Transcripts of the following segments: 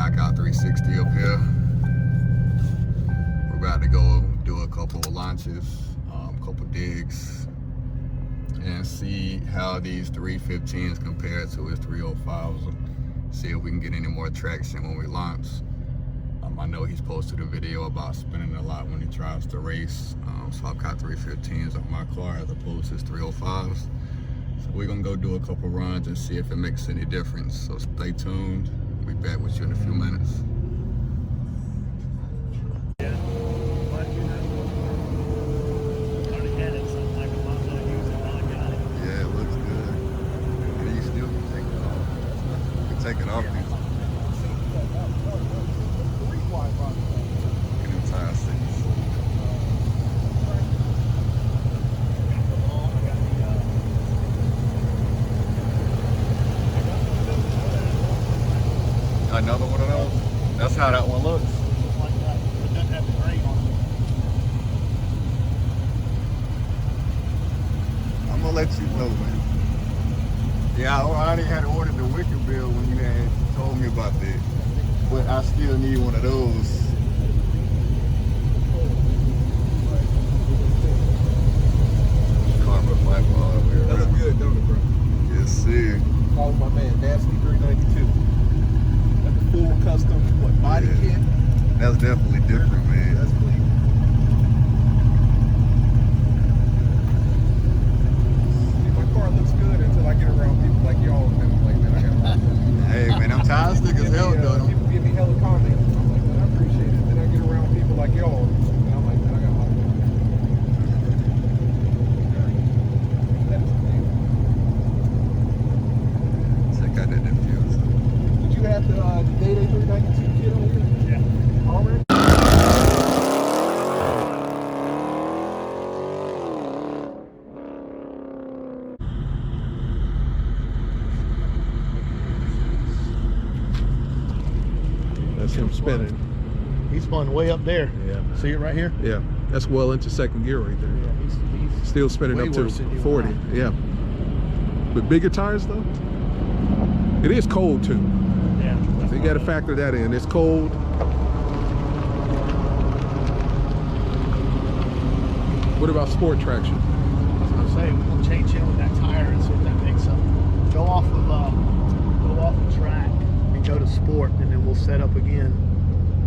knockout 360 up here. We're about to go do a couple of launches, couple digs, and see how these 315s compare to his 305s. See if we can get any more traction when we launch. I know he's posted a video about spinning a lot when he tries to race. So I've got 315s on my car as opposed to his 305s. So we're gonna go do a couple runs and see if it makes any difference. So stay tuned. We'll be back with you in a few minutes. Yeah, it looks good. And you still can take it off. You can take it off. Another one of those? That's how that one looks. Like that. It doesn't have the grate on it. I'm gonna let you know, man. Yeah, I already had ordered the wicker bill when you had told me about that. But I still need one of those. Carbon fiber all the way around. That look good, don't it, bro? Yes, sir. Call my man, Nasty 392. Full custom body kit. That's definitely different, man. That's clean. See, my car looks good until I get around people like y'all, and then I'm like, man, I got Hey, man, I'm tired stick as hell, though. People give me hella comments. I'm like, man, I appreciate it. Then I get around people like y'all, and I'm like, man, I got my That is clean. Check out that diffuser. Did you have the Day-Day 392 kit on here? Yeah. Already? That's him spinning. He spun way up there. Yeah. See it right here? Yeah. That's well into second gear right there. Yeah, he's Still spinning way up to worse than you 40. and Yeah. But bigger tires though? It is cold too. yeah. So you gotta factor that in. It's cold. What about sport traction? I was gonna say we're gonna change him with that tire and see if that makes up. Go off of track and go to sport, and then we'll set up again.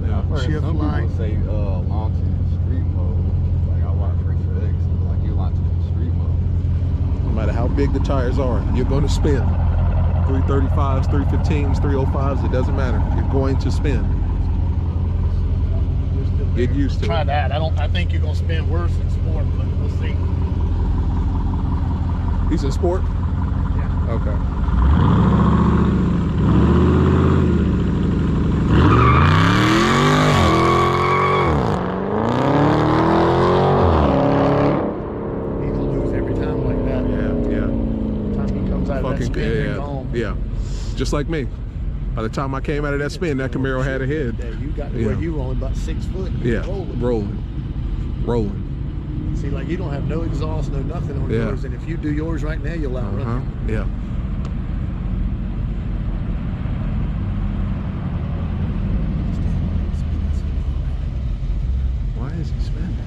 Yeah, I've heard Shift some line. people say launching in street mode. Like I watch Race for X, like you launch in street mode. No matter how big the tires are, you're going to spin. 335s, 315s, 305s, it doesn't matter. You're going to spin. Get used to Try it. that. I think you're gonna spin worse in sport, but we'll see. He's in sport? Yeah. Okay. He's gonna lose every time like that. Yeah. Time he comes out of that spin, they're gone. Yeah. Just like me. By the time I came out of that spin, that Camaro had a head. Yeah, you got to where you were only about 6 foot. Yeah. Rolling. Rolling. See, like you don't have no exhaust, no nothing on Yeah. yours, and if you do yours right now, you'll outrun it. Yeah. Why is he spinning?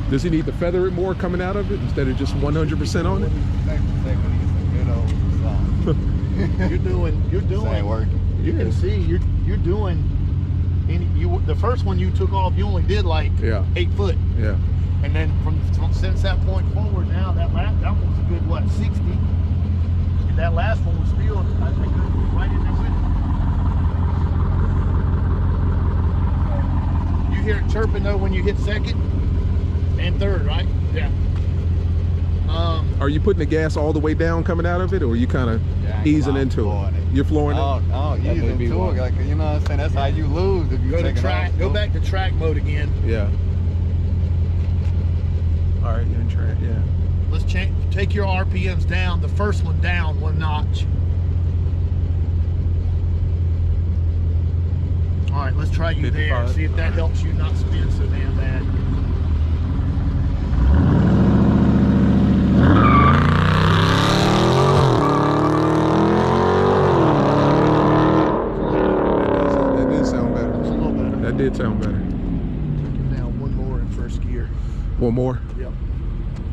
Does he need to feather it more coming out of it instead of just 100% on it? You're doing. Ain't working. You can see you're doing. The first one you took off, you only did like 8 foot, Yeah. and then from since that point forward, now that one was a good 60. And that last one was still, I think, right in there with it. You hear it chirping though when you hit second and third, right? Yeah. Are you putting the gas all the way down coming out of it, or are you kind of easing into it? You're flooring it? Oh, easing into it. Like, you know what I'm saying? That's how you lose if you Go to take it track. off. Go back to track mode again. Yeah. All right, you're in track. Yeah. Let's take your RPMs down. The first one down 1 notch. All right, let's try you 55. there. See if that helps you not spin so damn bad. One more. Yep.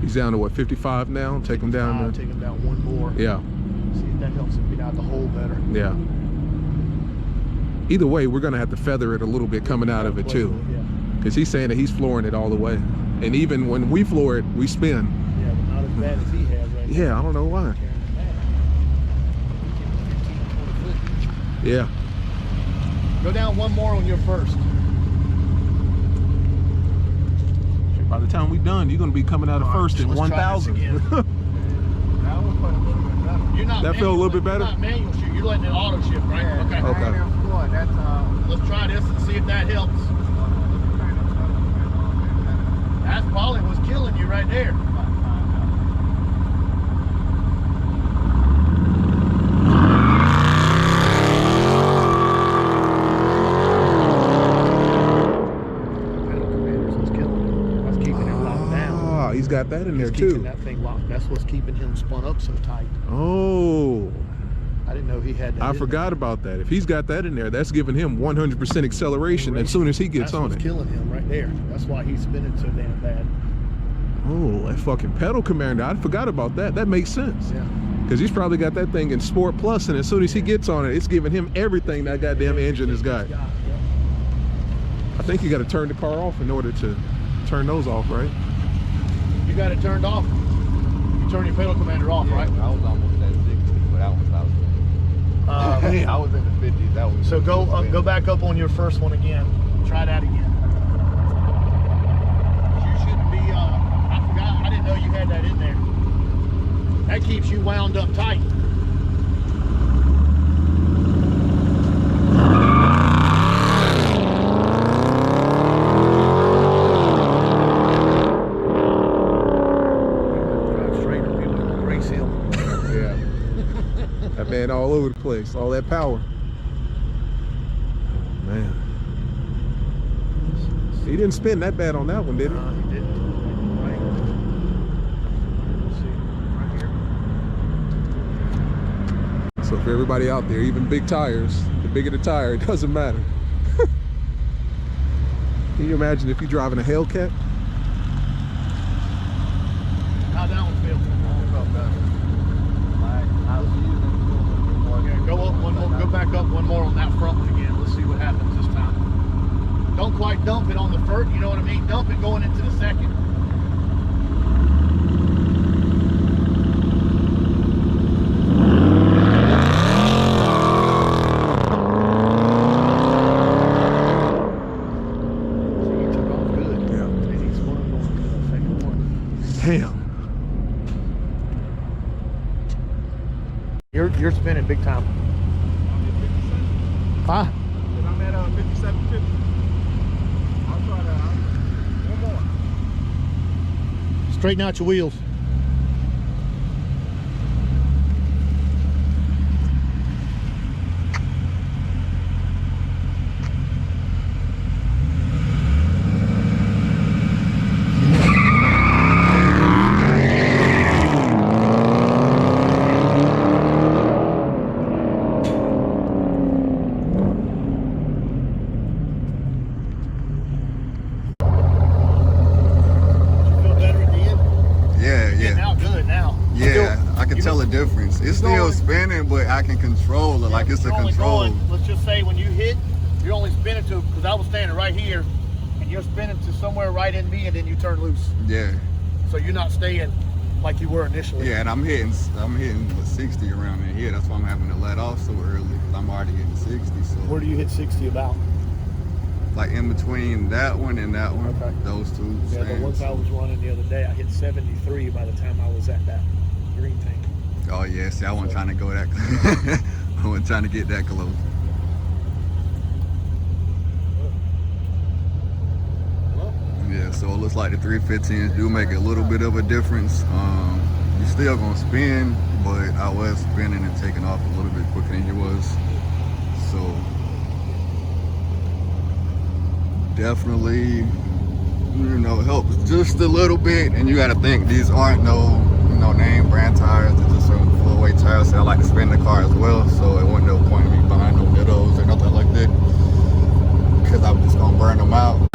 He's down to what, 55 now? Take him down to. Take him down one more. Yeah. See if that helps him get out the hole better. Yeah. Either way, we're gonna have to feather it a little bit coming out of it too, Yeah. because he's saying that he's flooring it all the way, and even when we floor it, we spin. Yeah, but not as bad as he has right now. Yeah, I don't know why. Yeah. Go down one more on your first. By the time we're done, you're gonna be coming out of first in Let's try this 1,000. again. You're not That felt a little bit better? You're not manual shift. You're letting it auto shift, right? Yeah, Okay. Okay. That's Let's try this and see if that helps. That's probably what's killing you right there. Pedal commanders was killing him. That's keeping him locked down. Ah, he's got that in there He's keeping too. that thing locked. That's what's keeping him spun up so tight. Oh, I didn't know he had that. I in forgot about that. If he's got that in there, that's giving him 100% acceleration as soon as he gets That's on what's it. killing him right there. That's why he's spinning so damn bad. Oh, that fucking pedal commander. I forgot about that. That makes sense. Yeah. Because he's probably got that thing in Sport Plus, and as soon as he gets on it, it's giving him everything that goddamn engine has got. Yeah. I think you got to turn the car off in order to turn those off, right? You got it turned off. You turn your pedal commander off, right? I was almost at 60, but I was I was in the 50s. That was So go back up on your first one again. Try that again. You shouldn't be. I forgot. I didn't know you had that in there. That keeps you wound up tight. Drive straight or people will race him. Yeah. That man all over the place, all that power. Oh, man. He didn't spin that bad on that one, did he? He didn't. Right. Let's see. Right here. So for everybody out there, even big tires, the bigger the tire, it doesn't matter. Can you imagine if you're driving a Hellcat? How'd that one feel? Yeah, go up one more, go back up one more on that front one again. Let's see what happens this time. Don't quite dump it on the first, you know what I mean? Dump it going into the second. See, he took off good. Yeah. And he spun going into the second one. Damn. You're spinning big time. Huh? I'm at 5750. I'll try to one more. Straighten out your wheels. Feel better at the end? Yeah. Now good now. Yeah, I can you tell know- a difference. It's still going- spinning, but I can control it. Like it's a You're only control. going- let's just say when you hit, you're only spinning to, because I was standing right here, and you're spinning to somewhere right in me, and then you turn loose. Yeah, So you're not staying like you were initially. yeah, and I'm hitting with 60 around in here. That's why I'm having to let off so early, because I'm already hitting 60. So Where do you hit 60 about? like in between that one and that one, Okay. those two Yeah, the ones stands. I was running the other day, I hit 73 by the time I was at that green tank. Oh yeah, see, I wasn't trying to go that. I wasn't trying to get that close. Yeah, so it looks like the 315s do make a little bit of a difference. You're still gonna spin, but I was spinning and taking off a little bit quicker than you was. So definitely, you know, helps just a little bit. And you got to think these aren't no name brand tires. They're just some full weight tires. So I like to spin the car as well. So it wasn't no point in me buying no Nittos or nothing like that, because I'm just gonna burn them out.